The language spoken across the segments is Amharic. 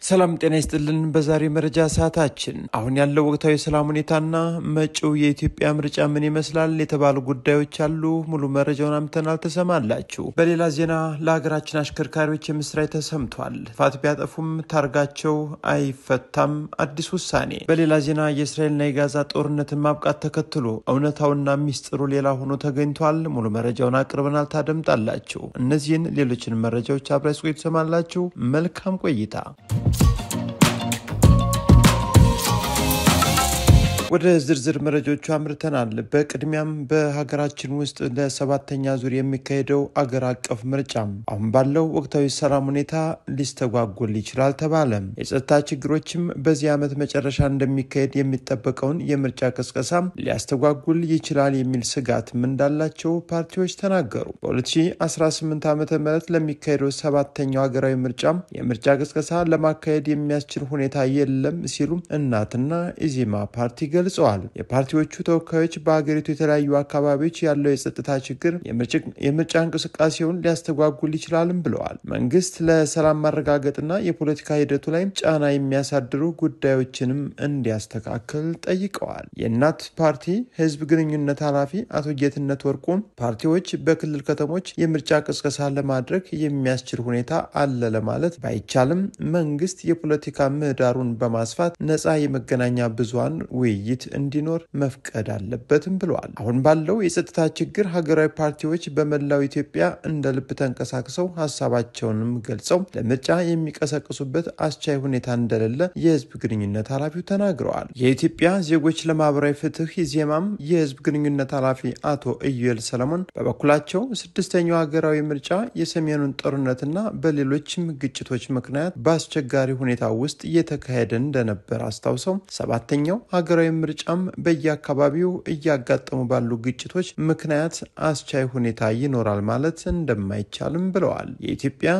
ሰላም ጤና ይስጥልን። በዛሬ መረጃ ሰዓታችን አሁን ያለው ወቅታዊ ሰላም ሁኔታና መጪው የኢትዮጵያ ምርጫ ምን ይመስላል የተባሉ ጉዳዮች አሉ። ሙሉ መረጃውን አምጥተናል ተሰማላችሁ። በሌላ ዜና ለሀገራችን አሽከርካሪዎች የምስራች ተሰምቷል። ጥፋት ቢያጠፉም ታርጋቸው አይፈታም አዲስ ውሳኔ። በሌላ ዜና የእስራኤልና የጋዛ ጦርነትን ማብቃት ተከትሎ እውነታውና ሚስጥሩ ሌላ ሆኖ ተገኝቷል። ሙሉ መረጃውን አቅርበናል ታደምጣላችሁ። እነዚህን ሌሎችን መረጃዎች አብራችሁ ተሰማላችሁ። መልካም ቆይታ። ወደ ዝርዝር መረጃዎቹ አምርተናል። በቅድሚያም በሀገራችን ውስጥ ለሰባተኛ ዙር የሚካሄደው አገር አቀፍ ምርጫ አሁን ባለው ወቅታዊ ሰላም ሁኔታ ሊስተጓጎል ይችላል ተባለ። የጸጥታ ችግሮችም በዚህ ዓመት መጨረሻ እንደሚካሄድ የሚጠበቀውን የምርጫ ቅስቀሳ ሊያስተጓጉል ይችላል የሚል ስጋትም እንዳላቸው ፓርቲዎች ተናገሩ። በ2018 ዓ.ም ለሚካሄደው ሰባተኛው ሀገራዊ ምርጫ የምርጫ ቅስቀሳ ለማካሄድ የሚያስችል ሁኔታ የለም ሲሉ እናትና ኢዜማ ፓርቲ ገልጸዋል። የፓርቲዎቹ ተወካዮች በሀገሪቱ የተለያዩ አካባቢዎች ያለው የጸጥታ ችግር የምርጫ እንቅስቃሴውን ሊያስተጓጉል ይችላልም ብለዋል። መንግስት ለሰላም ማረጋገጥና የፖለቲካ ሂደቱ ላይ ጫና የሚያሳድሩ ጉዳዮችንም እንዲያስተካክል ጠይቀዋል። የእናት ፓርቲ ህዝብ ግንኙነት ኃላፊ አቶ ጌትነት ወርቁ ፓርቲዎች በክልል ከተሞች የምርጫ ቅስቀሳ ለማድረግ የሚያስችል ሁኔታ አለ ለማለት ባይቻልም መንግስት የፖለቲካ ምህዳሩን በማስፋት ነፃ የመገናኛ ብዙሃን ውይይት እንዲኖር መፍቀድ አለበትም ብለዋል። አሁን ባለው የጸጥታ ችግር ሀገራዊ ፓርቲዎች በመላው ኢትዮጵያ እንደ ልብ ተንቀሳቅሰው ሀሳባቸውንም ገልጸው ለምርጫ የሚቀሰቅሱበት አስቻይ ሁኔታ እንደሌለ የህዝብ ግንኙነት ኃላፊው ተናግረዋል። የኢትዮጵያ ዜጎች ለማህበራዊ ፍትህ ኢዜማም የህዝብ ግንኙነት ኃላፊ አቶ ኢዩኤል ሰለሞን በበኩላቸው ስድስተኛው ሀገራዊ ምርጫ የሰሜኑን ጦርነትና በሌሎችም ግጭቶች ምክንያት በአስቸጋሪ ሁኔታ ውስጥ እየተካሄደ እንደነበር አስታውሰው ሰባተኛው ሀገራዊ ምርጫም በየአካባቢው እያጋጠሙ ባሉ ግጭቶች ምክንያት አስቻይ ሁኔታ ይኖራል ማለት እንደማይቻልም ብለዋል። የኢትዮጵያ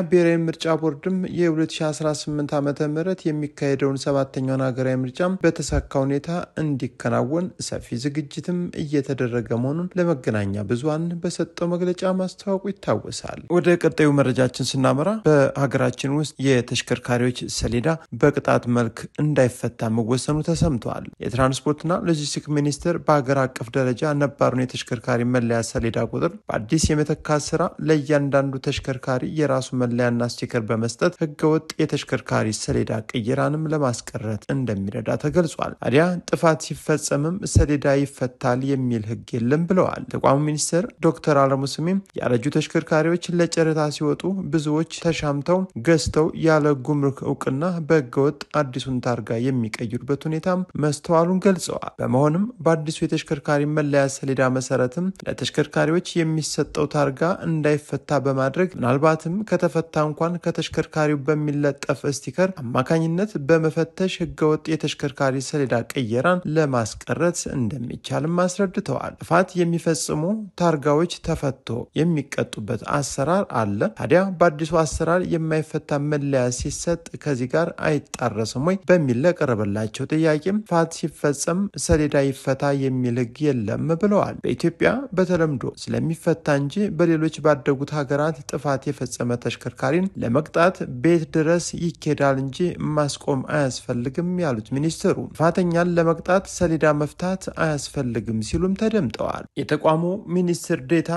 ብሔራዊ ምርጫ ቦርድም የ2018 ዓ.ም የሚካሄደውን ሰባተኛውን ሀገራዊ ምርጫ በተሳካ ሁኔታ እንዲከናወን ሰፊ ዝግጅትም እየተደረገ መሆኑን ለመገናኛ ብዙሃን በሰጠው መግለጫ ማስታወቁ ይታወሳል። ወደ ቀጣዩ መረጃችን ስናመራ በሀገራችን ውስጥ የተሽከርካሪዎች ሰሌዳ በቅጣት መልክ እንዳይፈታ መወሰኑ ተሰምቷል። የትራንስፖርትና ሎጂስቲክ ሚኒስቴር በሀገር አቀፍ ደረጃ ነባሩን የተሽከርካሪ መለያ ሰሌዳ ቁጥር በአዲስ የመተካት ስራ ለእያንዳንዱ ተሽከርካሪ የራሱ መለያና ስቲከር በመስጠት ህገወጥ የተሽከርካሪ ሰሌዳ ቅየራንም ለማስቀረት እንደሚረዳ ተገልጿል። ታዲያ ጥፋት ሲፈጸምም ሰሌዳ ይፈታል የሚል ህግ የለም ብለዋል። ተቋሙ ሚኒስትር ዶክተር አለሙ ስሜም ያረጁ ተሽከርካሪዎች ለጨረታ ሲወጡ ብዙዎች ተሻምተው ገዝተው ያለ ጉምሩክ እውቅና በህገወጥ አዲሱን ታርጋ የሚቀይሩበት ሁኔታም መስተዋሉን ገልጸዋል። በመሆኑም በአዲሱ የተሽከርካሪ መለያ ሰሌዳ መሰረትም ለተሽከርካሪዎች የሚሰጠው ታርጋ እንዳይፈታ በማድረግ ምናልባትም ከተፈታ እንኳን ከተሽከርካሪው በሚለጠፍ ስቲከር አማካኝነት በመፈተሽ ህገወጥ የተሽከርካሪ ሰሌዳ ቅየራን ለማስቀረት እንደሚቻልም አስረድተዋል። ጥፋት የሚፈጽሙ ታርጋዎች ተፈቶ የሚቀጡበት አሰራር አለ። ታዲያ በአዲሱ አሰራር የማይፈታ መለያ ሲሰጥ ከዚህ ጋር አይጣረስም ወይ በሚል ለቀረበላቸው ጥያቄም ጥፋት ሲፈጸም ሰሌዳ ይፈታ የሚል ህግ የለም ብለዋል። በኢትዮጵያ በተለምዶ ስለሚፈታ እንጂ በሌሎች ባደጉት ሀገራት ጥፋት የፈጸመ ተሽከርካሪን ለመቅጣት ቤት ድረስ ይኬዳል እንጂ ማስቆም አያስፈልግም ያሉት ሚኒስትሩ ጥፋተኛን ለመቅጣት ሰሌዳ መፍታት አያስፈልግም ሲሉም ተደምጠዋል። የተቋሙ ሚኒስትር ዴታ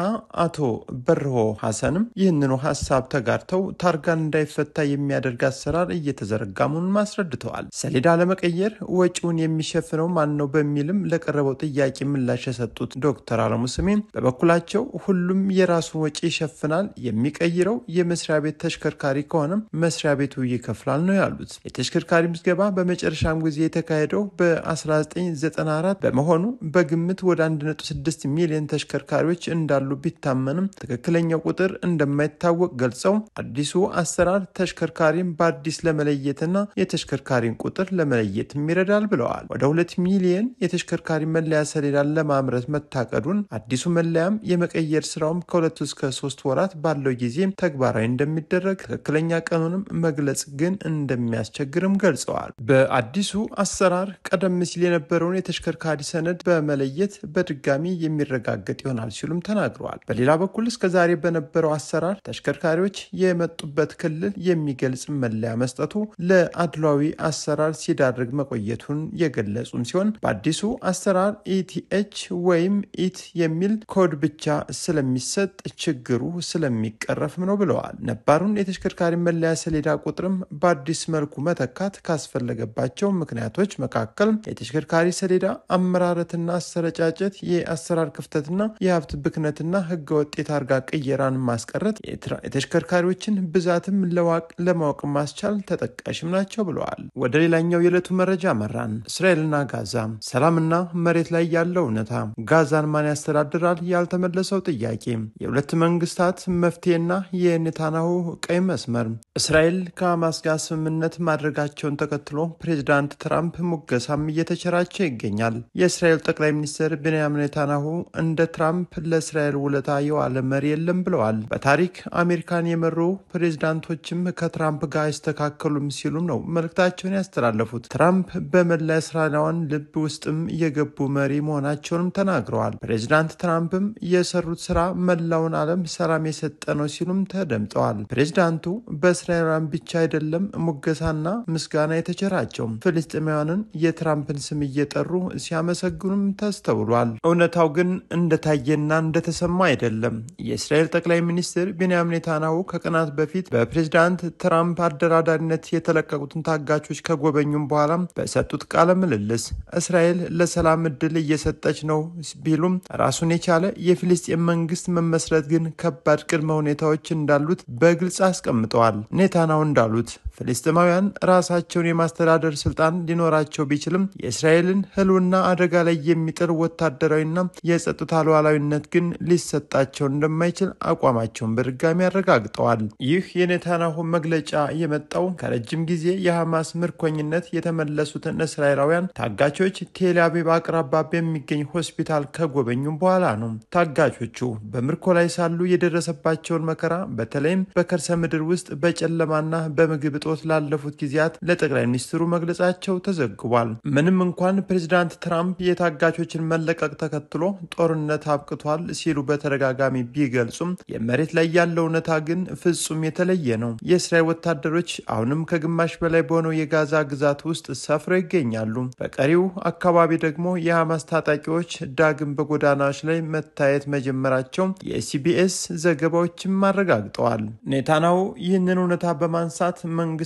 አቶ በርሆ ሐሰንም ይህንኑ ሀሳብ ተጋርተው ታርጋን እንዳይፈታ የሚያደርግ አሰራር እየተዘረጋ መሆኑን አስረድተዋል። ሰሌዳ ለመቀየር ወጪውን የሚሸፍነው ማን ነው በሚልም ለቀረበው ጥያቄ ምላሽ የሰጡት ዶክተር አለሙ ስሜን በበኩላቸው ሁሉም የራሱን ወጪ ይሸፍናል፣ የሚቀይረው የመስሪያ ቤት ተሽከርካሪ ከሆነም መስሪያ ቤቱ ይከፍላል ነው ያሉት። የተሽከርካሪ ምዝገባ በመጨረሻም ጊዜ የተካሄደው በ1994 በመሆኑ በግምት ወደ 1.6 ሚሊዮን ተሽከርካሪዎች እንዳሉ ቢታመንም ትክክለኛው ቁጥር እንደማይታወቅ ገልጸው አዲሱ አሰራር ተሽከርካሪን በአዲስ ለመለየትና የተሽከርካሪን ቁጥር ለመለየት ይረዳል ብለዋል። ገልጸዋል። ወደ 2 ሚሊዮን የተሽከርካሪ መለያ ሰሌዳን ለማምረት መታቀዱን፣ አዲሱ መለያም የመቀየር ስራውም ከ2 እስከ 3 ወራት ባለው ጊዜ ተግባራዊ እንደሚደረግ፣ ትክክለኛ ቀኑንም መግለጽ ግን እንደሚያስቸግርም ገልጸዋል። በአዲሱ አሰራር ቀደም ሲል የነበረውን የተሽከርካሪ ሰነድ በመለየት በድጋሚ የሚረጋገጥ ይሆናል ሲሉም ተናግረዋል። በሌላ በኩል እስከዛሬ በነበረው አሰራር ተሽከርካሪዎች የመጡበት ክልል የሚገልጽ መለያ መስጠቱ ለአድሏዊ አሰራር ሲዳርግ መቆየቱን የገለጹም ሲሆን በአዲሱ አሰራር ኢቲኤች ወይም ኢት የሚል ኮድ ብቻ ስለሚሰጥ ችግሩ ስለሚቀረፍም ነው ብለዋል። ነባሩን የተሽከርካሪ መለያ ሰሌዳ ቁጥርም በአዲስ መልኩ መተካት ካስፈለገባቸው ምክንያቶች መካከል የተሽከርካሪ ሰሌዳ አመራረትና አሰረጫጨት፣ የአሰራር ክፍተትና የሀብት ብክነትና ህገወጥ የታርጋ ቅየራን ማስቀረት፣ የተሽከርካሪዎችን ብዛትም ለማወቅ ማስቻል ተጠቃሽም ናቸው ብለዋል። ወደ ሌላኛው የዕለቱ መረጃ መራን። እስራኤልና ጋዛ ሰላምና መሬት ላይ ያለው እውነታ፣ ጋዛን ማን ያስተዳድራል? ያልተመለሰው ጥያቄ፣ የሁለት መንግስታት መፍትሄና የኔታንያሁ ቀይ መስመር። እስራኤል ከሐማስ ጋር ስምምነት ማድረጋቸውን ተከትሎ ፕሬዚዳንት ትራምፕ ሙገሳም እየተቸራቸው ይገኛል። የእስራኤል ጠቅላይ ሚኒስትር ቤንያሚን ኔታንያሁ እንደ ትራምፕ ለእስራኤል ውለታ የዋለ መሪ የለም ብለዋል። በታሪክ አሜሪካን የመሩ ፕሬዚዳንቶችም ከትራምፕ ጋር አይስተካከሉም ሲሉም ነው መልእክታቸውን ያስተላለፉት። ትራምፕ በመላ እስራኤላውያን ልብ ውስጥም የገቡ መሪ መሆናቸውንም ተናግረዋል። ፕሬዚዳንት ትራምፕም የሰሩት ስራ መላውን ዓለም ሰላም የሰጠ ነው ሲሉም ተደምጠዋል። ፕሬዚዳንቱ በእስራኤላውያን ብቻ አይደለም ሙገሳና ምስጋና የተቸራቸው፣ ፍልስጤማውያንን የትራምፕን ስም እየጠሩ ሲያመሰግኑም ተስተውሏል። እውነታው ግን እንደታየና እንደተሰማ አይደለም። የእስራኤል ጠቅላይ ሚኒስትር ቤንያሚን ኔታንያሁ ከቀናት በፊት በፕሬዚዳንት ትራምፕ አደራዳሪነት የተለቀቁትን ታጋቾች ከጎበኙም በኋላ በሰጡት ቃለ ምልልስ እስራኤል ለሰላም እድል እየሰጠች ነው ቢሉም ራሱን የቻለ የፍልስጤም መንግስት መመስረት ግን ከባድ ቅድመ ሁኔታዎች እንዳሉት በግልጽ አስቀምጠዋል። ኔታንያሁ እንዳሉት ፍልስጤማውያን ራሳቸውን የማስተዳደር ስልጣን ሊኖራቸው ቢችልም የእስራኤልን ህልውና አደጋ ላይ የሚጥል ወታደራዊና የጸጥታ ሉዓላዊነት ግን ሊሰጣቸው እንደማይችል አቋማቸውን በድጋሚ አረጋግጠዋል። ይህ የኔታንያሁ መግለጫ የመጣው ከረጅም ጊዜ የሐማስ ምርኮኝነት የተመለሱትን እስራኤላውያን ታጋቾች ቴል አቪቭ አቅራቢያ በሚገኝ ሆስፒታል ከጎበኙም በኋላ ነው። ታጋቾቹ በምርኮ ላይ ሳሉ የደረሰባቸውን መከራ በተለይም በከርሰ ምድር ውስጥ በጨለማና በምግብ እጦት ላለፉት ጊዜያት ለጠቅላይ ሚኒስትሩ መግለጻቸው ተዘግቧል። ምንም እንኳን ፕሬዚዳንት ትራምፕ የታጋቾችን መለቀቅ ተከትሎ ጦርነት አብቅቷል ሲሉ በተደጋጋሚ ቢገልጹም የመሬት ላይ ያለው እውነታ ግን ፍጹም የተለየ ነው። የእስራኤል ወታደሮች አሁንም ከግማሽ በላይ በሆነው የጋዛ ግዛት ውስጥ ሰፍረው ይገኛሉ። በቀሪው አካባቢ ደግሞ የሐማስ ታጣቂዎች ዳግም በጎዳናዎች ላይ መታየት መጀመራቸው የሲቢኤስ ዘገባዎችም አረጋግጠዋል። ኔታንያሁ ይህንን እውነታ በማንሳት መንግስታቸው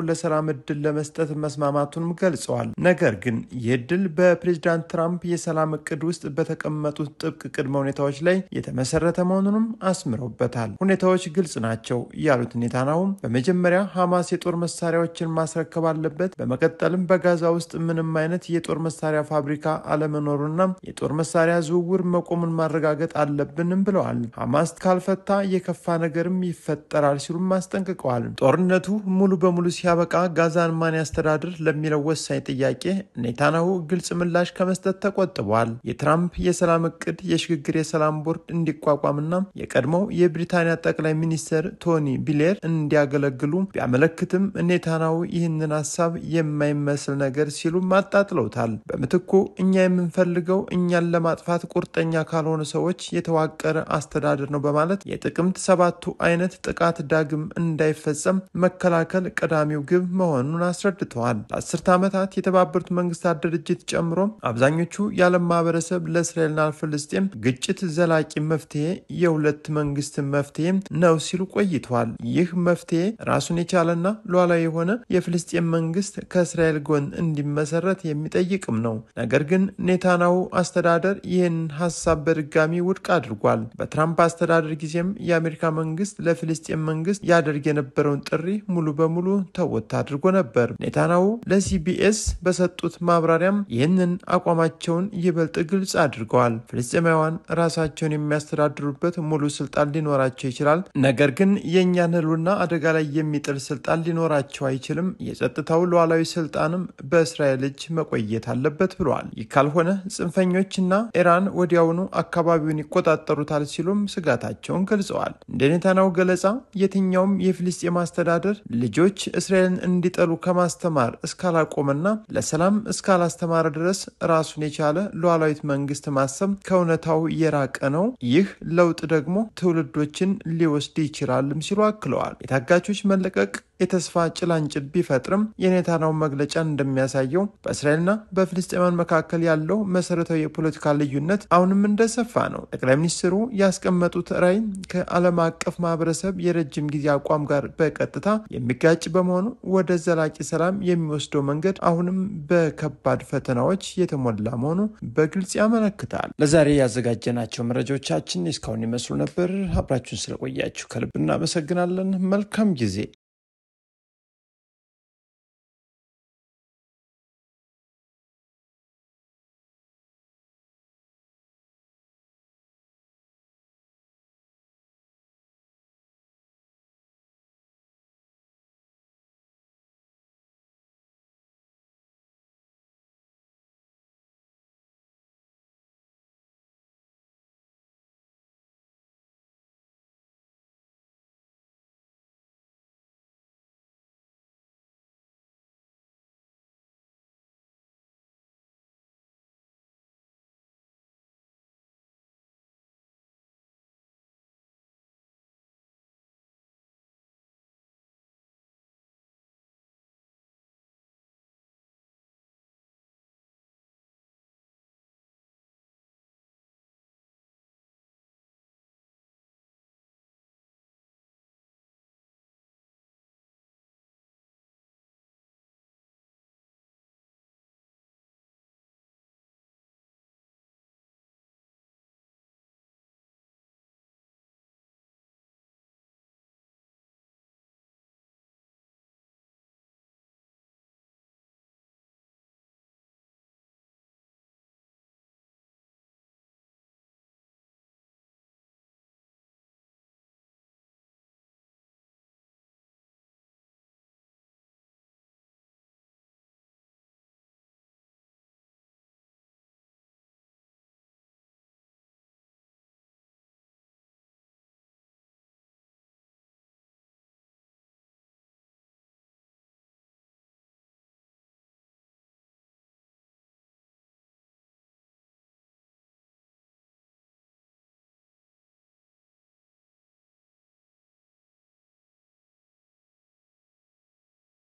ለሰላም እድል ለመስጠት መስማማቱንም ገልጸዋል። ነገር ግን ይህ እድል በፕሬዚዳንት ትራምፕ የሰላም እቅድ ውስጥ በተቀመጡት ጥብቅ ቅድመ ሁኔታዎች ላይ የተመሰረተ መሆኑንም አስምረውበታል። ሁኔታዎች ግልጽ ናቸው ያሉት ኔታንያሁ በመጀመሪያ ሐማስ የጦር መሳሪያዎችን ማስረከብ አለበት፣ በመቀጠልም በጋዛ ውስጥ ምንም አይነት የጦር መሳሪያ ፋብሪካ አለመኖሩና የጦር መሳሪያ ዝውውር መቆሙን ማረጋገጥ አለብንም ብለዋል። ሐማስ ካልፈታ የከፋ ነገርም ይፈጠራል ሲሉም አስጠንቅቀዋል። ጦርነቱ ሙሉ በሙሉ ሲያበቃ ጋዛን ማን ያስተዳድር ለሚለው ወሳኝ ጥያቄ ኔታንያሁ ግልጽ ምላሽ ከመስጠት ተቆጥበዋል። የትራምፕ የሰላም እቅድ የሽግግር የሰላም ቦርድ እንዲቋቋምና የቀድሞው የብሪታንያ ጠቅላይ ሚኒስትር ቶኒ ብሌር እንዲያገለግሉ ቢያመለክትም ኔታንያሁ ይህንን ሀሳብ የማይመስል ነገር ሲሉ አጣጥለውታል። በምትኩ እኛ የምንፈልገው እኛን ለማጥፋት ቁርጠኛ ካልሆኑ ሰዎች የተዋቀረ አስተዳደር ነው በማለት የጥቅምት 7ቱ አይነት ጥቃት ዳግም እንዳይፈጸም መከላከል ቀዳሚው ግብ መሆኑን አስረድተዋል። ለ10 ዓመታት የተባበሩት መንግስታት ድርጅት ጨምሮ አብዛኞቹ የዓለም ማህበረሰብ ለእስራኤልና ፍልስጤም ግጭት ዘላቂ መፍትሄ የሁለት መንግስት መፍትሄ ነው ሲሉ ቆይተዋል። ይህ መፍትሄ ራሱን የቻለና ሉዓላዊ የሆነ የፍልስጤም መንግስት ከእስራኤል ጎን እንዲመሰረት የሚጠይቅም ነው። ነገር ግን ኔታንያሁ አስተዳደር ይህን ሀሳብ በድጋሚ ውድቅ አድርጓል። በትራምፕ አስተዳደር ጊዜም የአሜሪካ መንግስት ለፍልስጤም መንግስት ያደርግ የነበረውን ጥሪ ሙሉ በሙሉ ተወት አድርጎ ነበር። ኔታንያሁ ለሲቢኤስ በሰጡት ማብራሪያም ይህንን አቋማቸውን ይበልጥ ግልጽ አድርገዋል። ፍልስጤማውያን ራሳቸውን የሚያስተዳድሩበት ሙሉ ስልጣን ሊኖራቸው ይችላል፣ ነገር ግን የእኛን ህልውና አደጋ ላይ የሚጥል ስልጣን ሊኖራቸው አይችልም። የጸጥታው ሉዓላዊ ስልጣንም በእስራኤል እጅ መቆየት አለበት ብለዋል። ይህ ካልሆነ ጽንፈኞችና ኢራን ወዲያውኑ አካባቢውን ይቆጣጠሩታል ሲሉም ስጋታቸውን ገልጸዋል። እንደ ኔታንያሁ ገለጻ የትኛውም የፍልስጤም አስተዳደር ልጆች እስራኤልን እንዲጠሉ ከማስተማር እስካላቆመና ለሰላም እስካላስተማረ ድረስ ራሱን የቻለ ሉዓላዊት መንግስት ማሰብ ከእውነታው የራቀ ነው። ይህ ለውጥ ደግሞ ትውልዶችን ሊወስድ ይችላልም ሲሉ አክለዋል። የታጋቾች መለቀቅ የተስፋ ጭላንጭል ቢፈጥርም የኔታንያሁ መግለጫ እንደሚያሳየው በእስራኤልና በፍልስጤማውያን መካከል ያለው መሰረታዊ የፖለቲካ ልዩነት አሁንም እንደሰፋ ነው። ጠቅላይ ሚኒስትሩ ያስቀመጡት ራዕይ ከዓለም አቀፍ ማህበረሰብ የረጅም ጊዜ አቋም ጋር በቀጥታ የሚጋጭ በመሆኑ ወደ ዘላቂ ሰላም የሚወስደው መንገድ አሁንም በከባድ ፈተናዎች የተሞላ መሆኑ በግልጽ ያመለክታል። ለዛሬ ያዘጋጀናቸው መረጃዎቻችን እስካሁን ይመስሉ ነበር። አብራችሁን ስለቆያችሁ ከልብ እናመሰግናለን። መልካም ጊዜ